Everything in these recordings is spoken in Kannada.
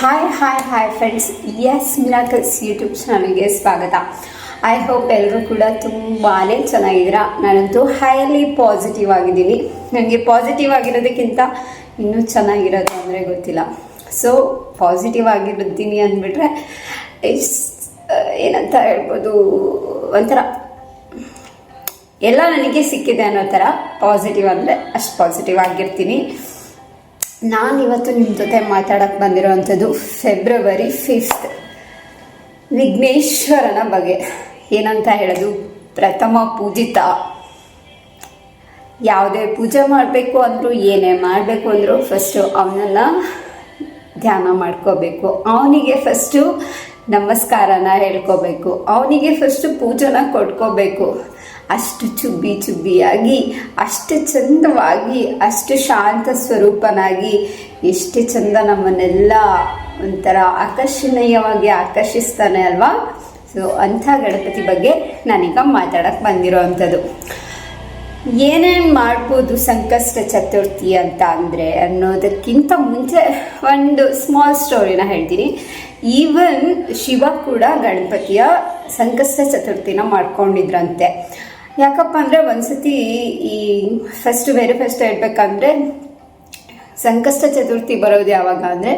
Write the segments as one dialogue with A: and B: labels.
A: Hi friends, S miracles YouTube ಚಾನಲ್ಗೆ ಸ್ವಾಗತ. ಐ ಹೋಪ್ ಎಲ್ಲರೂ ಕೂಡ ತುಂಬಾ ಚೆನ್ನಾಗಿದ್ದೀರಾ. ನಾನಂತೂ ಹೈಲಿ ಪಾಸಿಟಿವ್ ಆಗಿದ್ದೀನಿ. ನನಗೆ ಪಾಸಿಟಿವ್ ಆಗಿರೋದಕ್ಕಿಂತ ಇನ್ನೂ ಚೆನ್ನಾಗಿರೋದು ಅಂದರೆ ಗೊತ್ತಿಲ್ಲ. ಸೊ ಪಾಸಿಟಿವ್ ಆಗಿರ್ತೀನಿ ಅಂದ್ಬಿಟ್ರೆ ಏನಂತ ಹೇಳ್ಬೋದು, ಒಂಥರ ಎಲ್ಲ ನನಗೆ ಸಿಕ್ಕಿದೆ ಅನ್ನೋ ಥರ ಪಾಸಿಟಿವ್ ಅಂದರೆ ಅಷ್ಟು ಪಾಸಿಟಿವ್ ಆಗಿರ್ತೀನಿ. ನಾನಿವತ್ತು ನಿಮ್ಮ ಜೊತೆ ಮಾತಾಡೋಕ್ಕೆ ಬಂದಿರೋವಂಥದ್ದು ಫೆಬ್ರವರಿ 5 ವಿಘ್ನೇಶ್ವರನ ಬಗ್ಗೆ. ಏನಂತ ಹೇಳೋದು, ಪ್ರಥಮ ಪೂಜಿತ. ಯಾವುದೇ ಪೂಜೆ ಮಾಡಬೇಕು ಅಂದರೂ, ಏನೇ ಮಾಡಬೇಕು ಅಂದರೂ ಫಸ್ಟು ಅವನನ್ನ ಧ್ಯಾನ ಮಾಡ್ಕೋಬೇಕು. ಅವನಿಗೆ ಫಸ್ಟು ನಮಸ್ಕಾರನ ಹೇಳ್ಕೋಬೇಕು. ಅವನಿಗೆ ಫಸ್ಟು ಪೂಜೆನ ಕೊಟ್ಕೋಬೇಕು. ಅಷ್ಟು ಚುಬ್ಬಿಯಾಗಿ, ಅಷ್ಟು ಚಂದವಾಗಿ, ಅಷ್ಟು ಶಾಂತ ಸ್ವರೂಪನಾಗಿ, ಎಷ್ಟು ಚಂದ ನಮ್ಮನ್ನೆಲ್ಲ ಒಂಥರ ಆಕರ್ಷಣೀಯವಾಗಿ ಆಕರ್ಷಿಸ್ತಾನೆ ಅಲ್ವಾ. ಸೊ ಅಂಥ ಗಣಪತಿ ಬಗ್ಗೆ ನಾನೀಗ ಮಾತಾಡಕ್ಕೆ ಬಂದಿರೋ ಅಂಥದ್ದು. ಏನೇನು ಮಾಡ್ಬೋದು ಸಂಕಷ್ಟ ಚತುರ್ಥಿ ಅಂತ ಅಂದರೆ ಅನ್ನೋದಕ್ಕಿಂತ ಮುಂಚೆ ಒಂದು ಸ್ಮಾಲ್ ಸ್ಟೋರಿನ ಹೇಳ್ತೀನಿ. ಈವನ್ ಶಿವ ಕೂಡ ಗಣಪತಿಯ ಸಂಕಷ್ಟ ಚತುರ್ಥಿನ ಮಾಡ್ಕೊಂಡಿದ್ರಂತೆ. ಯಾಕಪ್ಪ ಅಂದರೆ ಒಂದ್ಸತಿ ಈ ವೆರಿ ಫಸ್ಟ್ ಹೇಳ್ಬೇಕಂದ್ರೆ, ಸಂಕಷ್ಟ ಚತುರ್ಥಿ ಬರೋದು ಯಾವಾಗ ಅಂದರೆ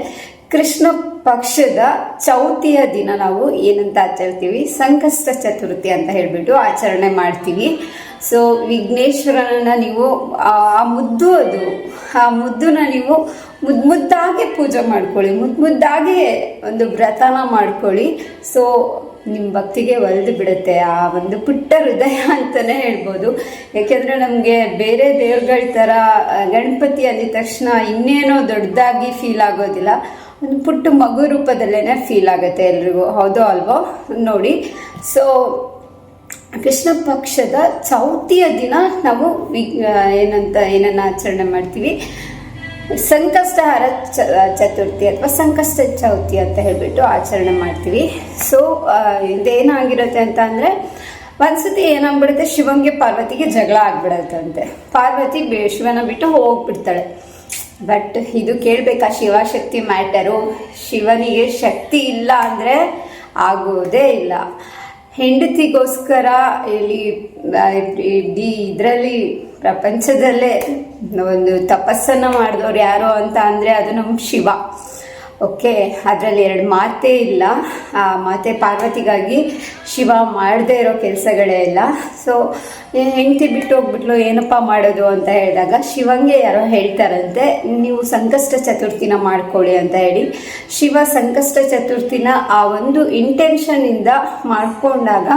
A: ಕೃಷ್ಣ ಪಕ್ಷದ ಚೌತಿಯ ದಿನ ನಾವು ಏನಂತ ಆಚರಿಸ್ತೀವಿ, ಸಂಕಷ್ಟ ಚತುರ್ಥಿ ಅಂತ ಹೇಳ್ಬಿಟ್ಟು ಆಚರಣೆ ಮಾಡ್ತೀವಿ. ಸೊ ವಿಘ್ನೇಶ್ವರನ ನೀವು ಆ ಮುದ್ದುನ ನೀವು ಮುದ್ದಾಗಿ ಪೂಜೆ ಮಾಡ್ಕೊಳ್ಳಿ, ಮುದ್ದಾಗಿ ಒಂದು ವ್ರತನ ಮಾಡ್ಕೊಳ್ಳಿ. ಸೊ ನಿಮ್ಮ ಭಕ್ತಿಗೆ ಒಲ್ದು ಬಿಡುತ್ತೆ ಆ ಒಂದು ಪುಟ್ಟ ಹೃದಯ ಅಂತಲೇ ಹೇಳ್ಬೋದು. ಯಾಕೆಂದರೆ ನಮಗೆ ಬೇರೆ ದೇವ್ರಗಳ ಥರ ಗಣಪತಿ ಅಂದಿದ ತಕ್ಷಣ ಇನ್ನೇನೋ ದೊಡ್ಡದಾಗಿ ಫೀಲ್ ಆಗೋದಿಲ್ಲ, ಒಂದು ಪುಟ್ಟ ಮಗು ರೂಪದಲ್ಲೇ ಫೀಲ್ ಆಗುತ್ತೆ ಎಲ್ರಿಗೂ, ಹೌದೋ ಅಲ್ವೋ ನೋಡಿ. ಸೊ ಕೃಷ್ಣ ಪಕ್ಷದ ಚೌತಿಯ ದಿನ ನಾವು ಏನನ್ನ ಆಚರಣೆ ಮಾಡ್ತೀವಿ, ಸಂಕಷ್ಟಹಾರ ಚತುರ್ಥಿ ಅಥವಾ ಸಂಕಷ್ಟ ಚೌತಿ ಅಂತ ಹೇಳ್ಬಿಟ್ಟು ಆಚರಣೆ ಮಾಡ್ತೀವಿ. ಸೊ ಇದೇನಾಗಿರುತ್ತೆ ಅಂತ ಅಂದರೆ, ಒಂದ್ಸತಿ ಏನಾಗ್ಬಿಡುತ್ತೆ, ಶಿವಂಗೆ ಪಾರ್ವತಿಗೆ ಜಗಳ ಆಗ್ಬಿಡತ್ತಂತೆ. ಪಾರ್ವತಿ ಶಿವನ ಬಿಟ್ಟು ಹೋಗ್ಬಿಡ್ತಾಳೆ. ಬಟ್ ಇದು ಕೇಳಬೇಕಾ, ಶಿವಶಕ್ತಿ ಮ್ಯಾಟರು. ಶಿವನಿಗೆ ಶಕ್ತಿ ಇಲ್ಲ ಅಂದರೆ ಆಗೋದೇ ಇಲ್ಲ. ಹೆಂಡತಿಗೋಸ್ಕರ ಇದರಲ್ಲಿ ಪ್ರಪಂಚದಲ್ಲೇ ಒಂದು ತಪಸ್ಸನ್ನು ಮಾಡಿದವ್ರು ಯಾರು ಅಂತ ಅಂದರೆ ಅದು ನಮ್ಮ ಶಿವ. ಓಕೆ, ಅದರಲ್ಲಿ ಎರಡು ಮಾತೇ ಇಲ್ಲ. ಆ ಮಾತೆ ಪಾರ್ವತಿಗಾಗಿ ಶಿವ ಮಾಡದೇ ಇರೋ ಕೆಲಸಗಳೇ ಇಲ್ಲ. ಸೊ ಹೆಂಡತಿ ಬಿಟ್ಟು ಹೋಗ್ಬಿಟ್ಲು, ಏನಪ್ಪ ಮಾಡೋದು ಅಂತ ಹೇಳಿದಾಗ ಶಿವಂಗೆ ಯಾರೋ ಹೇಳ್ತಾರಂತೆ, ನೀವು ಸಂಕಷ್ಟ ಚತುರ್ಥಿನ ಮಾಡ್ಕೊಳ್ಳಿ ಅಂತ ಹೇಳಿ. ಶಿವ ಸಂಕಷ್ಟ ಚತುರ್ಥಿನ ಆ ಒಂದು ಇಂಟೆನ್ಷನಿಂದ ಮಾಡಿಕೊಂಡಾಗ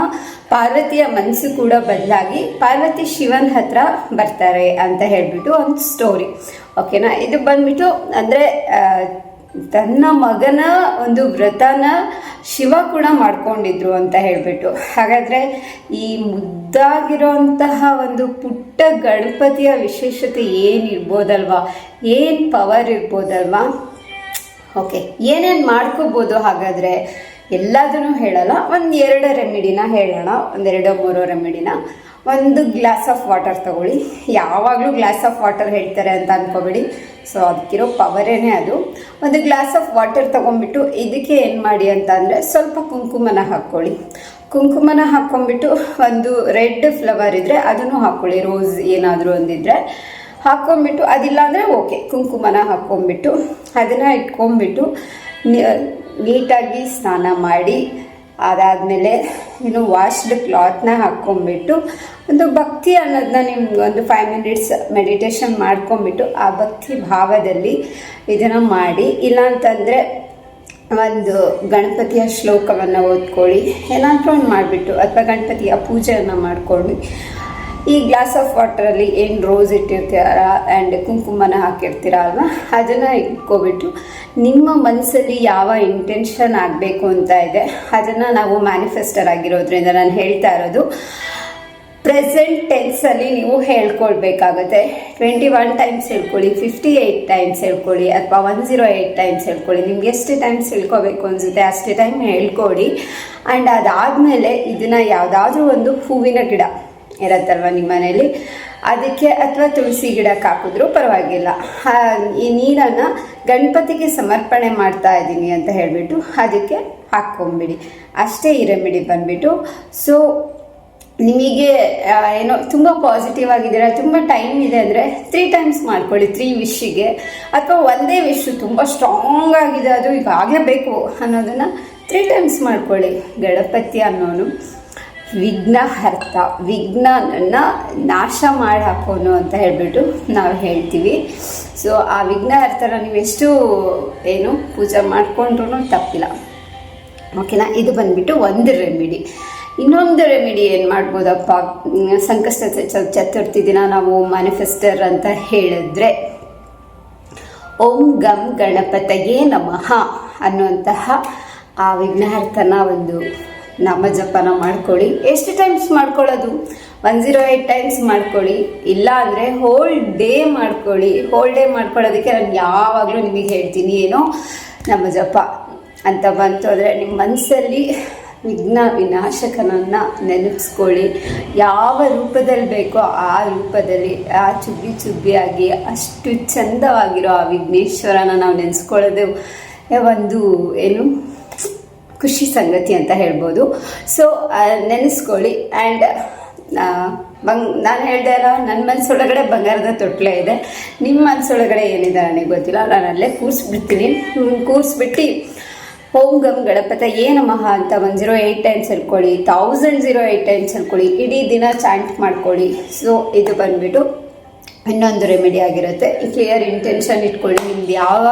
A: ಪಾರ್ವತಿಯ ಮನಸ್ಸು ಕೂಡ ಬದಲಾಗಿ ಪಾರ್ವತಿ ಶಿವನ ಹತ್ರ ಬರ್ತಾರೆ ಅಂತ ಹೇಳ್ಬಿಟ್ಟು ಒಂದು ಸ್ಟೋರಿ. ಓಕೆನಾ, ಇದು ಬಂದ್ಬಿಟ್ಟು ಅಂದರೆ ತನ್ನ ಮಗನ ಒಂದು ವ್ರತನ ಶಿವ ಕೂಡ ಮಾಡ್ಕೊಂಡಿದ್ರು ಅಂತ ಹೇಳ್ಬಿಟ್ಟು. ಹಾಗಾದರೆ ಈ ಮುದ್ದಾಗಿರೋಂತಹ ಒಂದು ಪುಟ್ಟ ಗಣಪತಿಯ ವಿಶೇಷತೆ ಏನಿರ್ಬೋದಲ್ವಾ, ಏನು ಪವರ್ ಇರ್ಬೋದಲ್ವಾ. ಓಕೆ, ಏನೇನು ಮಾಡ್ಕೋಬೋದು ಹಾಗಾದರೆ ಎಲ್ಲದನ್ನೂ ಹೇಳಲ್ಲ, ಒಂದೆರಡು ರೆಮಿಡಿನ ಹೇಳೋಣ. 2-3 ರೆಮಿಡಿನ. ಒಂದು ಗ್ಲಾಸ್ ಆಫ್ ವಾಟರ್ ತಗೊಳ್ಳಿ. ಯಾವಾಗಲೂ ಗ್ಲಾಸ್ ಆಫ್ ವಾಟರ್ ಹೇಳ್ತಾರೆ ಅಂತ ಅಂದ್ಕೋಬೇಡಿ. ಸೊ ಅದಕ್ಕಿರೋ ಪವರೇನೆ ಅದು. ಒಂದು ಗ್ಲಾಸ್ ಆಫ್ ವಾಟರ್ ತೊಗೊಂಡ್ಬಿಟ್ಟು ಇದಕ್ಕೆ ಏನು ಮಾಡಿ ಅಂತ ಅಂದರೆ ಸ್ವಲ್ಪ ಕುಂಕುಮನ ಹಾಕ್ಕೊಳ್ಳಿ. ಕುಂಕುಮನ ಹಾಕ್ಕೊಂಡ್ಬಿಟ್ಟು ಒಂದು ರೆಡ್ ಫ್ಲವರ್ ಇದ್ದರೆ ಅದನ್ನು ಹಾಕ್ಕೊಳ್ಳಿ, ರೋಸ್ ಏನಾದರೂ ಒಂದಿದ್ರೆ ಹಾಕ್ಕೊಂಡ್ಬಿಟ್ಟು, ಅದಿಲ್ಲ ಅಂದರೆ ಓಕೆ, ಕುಂಕುಮನ ಹಾಕ್ಕೊಂಡ್ಬಿಟ್ಟು ಅದನ್ನು ಇಟ್ಕೊಂಡ್ಬಿಟ್ಟು ನೀಟಾಗಿ ಸ್ನಾನ ಮಾಡಿ, ಅದಾದಮೇಲೆ ವಾಶ್ಡ್ ಕ್ಲಾತ್ನ ಹಾಕ್ಕೊಂಡ್ಬಿಟ್ಟು ಒಂದು ಭಕ್ತಿ ಅನ್ನೋದನ್ನ ನಿಮ್ಗೆ ಒಂದು 5 ಮಿನಿಟ್ಸ್ ಮೆಡಿಟೇಷನ್ ಮಾಡ್ಕೊಂಡ್ಬಿಟ್ಟು ಆ ಭಕ್ತಿ ಭಾವದಲ್ಲಿ ಇದನ್ನು ಮಾಡಿ. ಇಲ್ಲಾಂತಂದರೆ ಒಂದು ಗಣಪತಿಯ ಶ್ಲೋಕವನ್ನು ಓದ್ಕೊಳ್ಳಿ, ಏನಾದರೂ ಒಂದು ಮಾಡಿಬಿಟ್ಟು, ಅಥವಾ ಗಣಪತಿಯ ಪೂಜೆಯನ್ನು ಮಾಡ್ಕೊಳ್ಳಿ. ಈ ಗ್ಲಾಸ್ ಆಫ್ ವಾಟರಲ್ಲಿ ಏನು ರೋಸ್ ಇಟ್ಟಿರ್ತೀರ ಆ್ಯಂಡ್ ಕುಂಕುಮನ ಹಾಕಿರ್ತೀರ ಅಲ್ವಾ, ಅದನ್ನು ಇಟ್ಕೊಬಿಟ್ಟು ನಿಮ್ಮ ಮನಸ್ಸಲ್ಲಿ ಯಾವ ಇಂಟೆನ್ಷನ್ ಆಗಬೇಕು ಅಂತ ಇದೆ ಅದನ್ನು, ನಾವು ಮ್ಯಾನಿಫೆಸ್ಟರ್ ಆಗಿರೋದ್ರಿಂದ ನಾನು ಹೇಳ್ತಾ ಇರೋದು ಪ್ರೆಸೆಂಟ್ ಟೆನ್ಸಲ್ಲಿ ನೀವು ಹೇಳ್ಕೊಳ್ಬೇಕಾಗುತ್ತೆ. 21 ಟೈಮ್ಸ್ ಹೇಳ್ಕೊಳ್ಳಿ, 58 ಟೈಮ್ಸ್ ಹೇಳ್ಕೊಳ್ಳಿ, ಅಥವಾ 108 ಟೈಮ್ಸ್ ಹೇಳ್ಕೊಳ್ಳಿ. ನಿಮ್ಗೆ ಎಷ್ಟು ಟೈಮ್ಸ್ ಹೇಳ್ಕೋಬೇಕು ಅನಿಸುತ್ತೆ ಅಷ್ಟೇ ಟೈಮ್ ಹೇಳ್ಕೊಡಿ. ಆ್ಯಂಡ್ ಅದಾದಮೇಲೆ ಇದನ್ನು ಯಾವುದಾದ್ರೂ ಒಂದು ಹೂವಿನ ಗಿಡ ಇರತ್ತಲ್ವ ನಿಮ್ಮ ಮನೇಲಿ, ಅದಕ್ಕೆ ಅಥವಾ ತುಳಸಿ ಗಿಡಕ್ಕೆ ಹಾಕಿದ್ರೂ ಪರವಾಗಿಲ್ಲ. ಈ ನೀರನ್ನು ಗಣಪತಿಗೆ ಸಮರ್ಪಣೆ ಮಾಡ್ತಾ ಇದ್ದೀನಿ ಅಂತ ಹೇಳಿಬಿಟ್ಟು ಅದಕ್ಕೆ ಹಾಕ್ಕೊಂಬಿಡಿ. ಅಷ್ಟೇ ಈ ರೆಮಿಡಿ ಬಂದ್ಬಿಟ್ಟು. ಸೊ ನಿಮಗೆ ಏನೋ ತುಂಬ ಪಾಸಿಟಿವ್ ಆಗಿದ್ದೀರಾ, ತುಂಬ ಟೈಮ್ ಇದೆ ಅಂದರೆ 3 ಟೈಮ್ಸ್ ಮಾಡ್ಕೊಳ್ಳಿ 3 ವಿಶ್ಗೆ, ಅಥವಾ ಒಂದೇ ವಿಶ್ ತುಂಬ ಸ್ಟ್ರಾಂಗ್ ಆಗಿದೆ ಅದು ಈಗಾಗಲೇ ಬೇಕು ಅನ್ನೋದನ್ನು 3 ಟೈಮ್ಸ್ ಮಾಡ್ಕೊಳ್ಳಿ. ಗಣಪತಿ ಅನ್ನೋನು ವಿಘ್ನಹರ್ತ, ವಿಘ್ನನ ನಾಶ ಮಾಡಿ ಹಾಕೋನು ಅಂತ ಹೇಳ್ಬಿಟ್ಟು ನಾವು ಹೇಳ್ತೀವಿ. ಸೊ ಆ ವಿಘ್ನಹರ್ತನ ನೀವೆಷ್ಟು ಏನು ಪೂಜೆ ಮಾಡಿಕೊಂಡ್ರೂ ತಪ್ಪಿಲ್ಲ. ಓಕೆನಾ, ಇದು ಬಂದ್ಬಿಟ್ಟು ಒಂದು ರೆಮಿಡಿ. ಇನ್ನೊಂದು ರೆಮಿಡಿ ಏನು ಮಾಡ್ಬೋದಪ್ಪ, ಸಂಕಷ್ಟ ಚತುರ್ಥಿ ದಿನ ನಾವು ಮ್ಯಾನಿಫೆಸ್ಟರ್ ಅಂತ ಹೇಳಿದ್ರೆ ಓಂ ಗಂ ಗಣಪತಯೇ ನಮಃ ಅನ್ನುವಂತಹ ಆ ವಿಘ್ನಹರ್ತನ ಒಂದು ನಾಮಜಪನ ಮಾಡ್ಕೊಳ್ಳಿ. ಎಷ್ಟು ಟೈಮ್ಸ್ ಮಾಡ್ಕೊಳ್ಳೋದು? 108 ಟೈಮ್ಸ್ ಮಾಡ್ಕೊಳ್ಳಿ. ಇಲ್ಲ ಅಂದರೆ ಹೋಲ್ ಡೇ ಮಾಡ್ಕೊಳ್ಳಿ. ಹೋಲ್ ಡೇ ಮಾಡ್ಕೊಳ್ಳೋದಕ್ಕೆ ನಾನು ಯಾವಾಗಲೂ ನಿಮಗೆ ಹೇಳ್ತೀನಿ, ಏನೋ ನಾಮಜಪ ಅಂತ ಬಂತು ಅಂದರೆ ನಿಮ್ಮ ಮನಸ್ಸಲ್ಲಿ ವಿಘ್ನ ವಿನಾಶಕನನ್ನು ನೆನಪಿಸ್ಕೊಳ್ಳಿ. ಯಾವ ರೂಪದಲ್ಲಿ ಬೇಕೋ ಆ ರೂಪದಲ್ಲಿ, ಆ ಚುಬ್ಬಿಯಾಗಿ ಅಷ್ಟು ಚಂದವಾಗಿರೋ ಆ ವಿಘ್ನೇಶ್ವರನ ನಾವು ನೆನೆಸ್ಕೊಳ್ಳೋದು ಒಂದು ಏನು ಖುಷಿ ಸಂಗತಿ ಅಂತ ಹೇಳ್ಬೋದು. ಸೊ ನೆನೆಸ್ಕೊಳ್ಳಿ. ಆ್ಯಂಡ್ ನಾನು ಹೇಳ್ದೆ ಅಲ್ಲ, ನನ್ನ ಮನಸ್ಸೊಳಗಡೆ ಬಂಗಾರದ ತೊಟ್ಲೆ ಇದೆ, ನಿಮ್ಮ ಮನಸ್ಸೊಳಗಡೆ ಏನಿದೆ ನನಗೆ ಗೊತ್ತಿಲ್ಲ. ನಾನು ಅಲ್ಲೇ ಕೂರಿಸ್ಬಿಟ್ಟು ಓಂ ಗಂ ಗಣಪತಯೇ ನಮಃ ಅಂತ 108 ಟೈಮ್ಸ್ ಹೇಳ್ಕೊಳ್ಳಿ, 1008 ಟೈಮ್ಸ್ ಹೇಳ್ಕೊಳ್ಳಿ, ಇಡೀ ದಿನ ಚಾಂಟ್ ಮಾಡ್ಕೊಳ್ಳಿ. ಸೊ ಇದು ಬಂದುಬಿಟ್ಟು ಇನ್ನೊಂದು ರೆಮಿಡಿ ಆಗಿರುತ್ತೆ. ಕ್ಲಿಯರ್ ಇಂಟೆನ್ಷನ್ ಇಟ್ಕೊಳ್ಳಿ, ನಿಮ್ದು ಯಾವ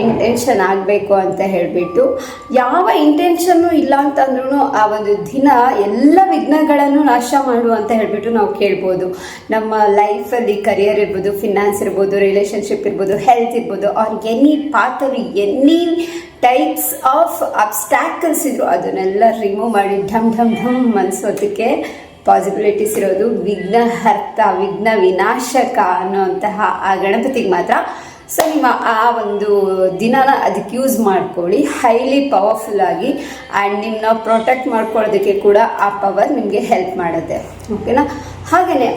A: ಇಂಟೆನ್ಷನ್ ಆಗಬೇಕು ಅಂತ ಹೇಳಿಬಿಟ್ಟು. ಯಾವ ಇಂಟೆನ್ಷನ್ನು ಇಲ್ಲ ಅಂತಂದ್ರೂ ಆ ಒಂದು ದಿನ ಎಲ್ಲ ವಿಘ್ನಗಳನ್ನು ನಾಶ ಮಾಡು ಅಂತ ಹೇಳಿಬಿಟ್ಟು ನಾವು ಕೇಳ್ಬೋದು. ನಮ್ಮ ಲೈಫಲ್ಲಿ ಕರಿಯರ್ ಇರ್ಬೋದು, ಫಿನಾನ್ಸ್ ಇರ್ಬೋದು, ರಿಲೇಷನ್ಶಿಪ್ ಇರ್ಬೋದು, ಹೆಲ್ತ್ ಇರ್ಬೋದು, ಆರ್ ಎನಿ ಪಾತಲ್ಲಿ ಎನಿ ಟೈಪ್ಸ್ ಆಫ್ ಅಬ್ಸ್ಟ್ಯಾಕಲ್ಸ್ ಇದ್ರು ಅದನ್ನೆಲ್ಲ ರಿಮೂವ್ ಮಾಡಿ ಢಮ್ ಢಮ್ ಢಮ್ ಅನ್ಸೋದಕ್ಕೆ ಪಾಸಿಬಿಲಿಟೀಸ್ ಇರೋದು ವಿಘ್ನಹರ್ತ, ವಿಘ್ನ ವಿನಾಶಕ ಅನ್ನೋಂತಹ ಆ ಗಣಪತಿಗೆ ಮಾತ್ರ. ಸೊ ನಿಮ್ಮ ಆ ಒಂದು ದಿನನ ಅದಕ್ಕೆ ಯೂಸ್ ಮಾಡ್ಕೊಳ್ಳಿ, ಹೈಲಿ ಪವರ್ಫುಲ್ಲಾಗಿ. ಆ್ಯಂಡ್ ನಿಮ್ಮನ್ನ ಪ್ರೊಟೆಕ್ಟ್ ಮಾಡ್ಕೊಳ್ಳೋದಕ್ಕೆ ಕೂಡ ಆ ಪವರ್ ನಿಮಗೆ ಹೆಲ್ಪ್ ಮಾಡುತ್ತೆ. ಓಕೆನಾ, ಹಾಗೆಯೇ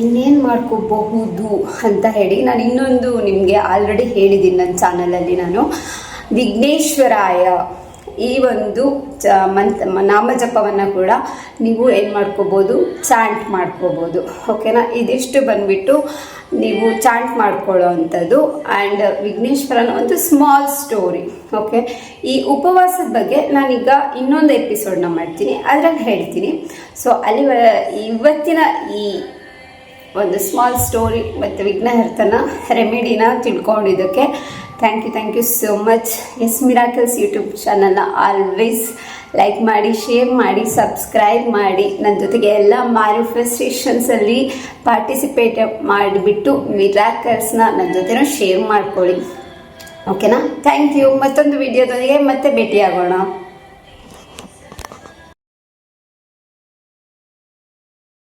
A: ಇನ್ನೇನು ಮಾಡ್ಕೋಬಹುದು ಅಂತ ಹೇಳಿ ನಾನು ಇನ್ನೊಂದು ನಿಮಗೆ ಆಲ್ರೆಡಿ ಹೇಳಿದ್ದೀನಿ ನನ್ನ ಚಾನಲಲ್ಲಿ. ನಾನು ವಿಘ್ನೇಶ್ವರಾಯ ಈ ಒಂದು ನಾಮಜಪವನ್ನು ಕೂಡ ನೀವು ಏನು ಮಾಡ್ಕೋಬೋದು, ಚಾಂಟ್ ಮಾಡ್ಕೋಬೋದು. ಓಕೆನಾ, ಇದಿಷ್ಟು ಬಂದುಬಿಟ್ಟು ನೀವು ಚಾಂಟ್ ಮಾಡ್ಕೊಳ್ಳೋ ಅಂಥದ್ದು. ಆ್ಯಂಡ್ ವಿಘ್ನೇಶ್ವರನ ಒಂದು ಸ್ಮಾಲ್ ಸ್ಟೋರಿ. ಓಕೆ, ಈ ಉಪವಾಸದ ಬಗ್ಗೆ ನಾನೀಗ ಇನ್ನೊಂದು ಎಪಿಸೋಡ್ನ ಮಾಡ್ತೀನಿ, ಅದ್ರಲ್ಲಿ ಹೇಳ್ತೀನಿ. ಸೊ ಅಲ್ಲಿ ಇವತ್ತಿನ ಈ ಒಂದು ಸ್ಮಾಲ್ ಸ್ಟೋರಿ ಮತ್ತು ವಿಘ್ನಹರ್ತನ ರೆಮಿಡಿನ ತಿಳ್ಕೊಂಡಿದ್ದಕ್ಕೆ thank you so much. S miracles YouTube ಚಾನಲ್ನ ಆಲ್ವೇಸ್ ಲೈಕ್ ಮಾಡಿ, ಶೇರ್ ಮಾಡಿ, ಸಬ್ಸ್ಕ್ರೈಬ್ ಮಾಡಿ. ನನ್ನ ಜೊತೆಗೆ ಎಲ್ಲ ಮ್ಯಾನಿಫೆಸ್ಟೇಷನ್ಸಲ್ಲಿ ಪಾರ್ಟಿಸಿಪೇಟ್ ಮಾಡಿಬಿಟ್ಟು ಮಿರಾಕಲ್ಸ್ನ ನನ್ನ ಜೊತೆನೂ ಶೇರ್ ಮಾಡ್ಕೊಳ್ಳಿ. ಓಕೆನಾ, ಥ್ಯಾಂಕ್ ಯು. ಮತ್ತೊಂದು ವಿಡಿಯೋದೊಂದಿಗೆ ಮತ್ತೆ ಭೇಟಿಯಾಗೋಣ.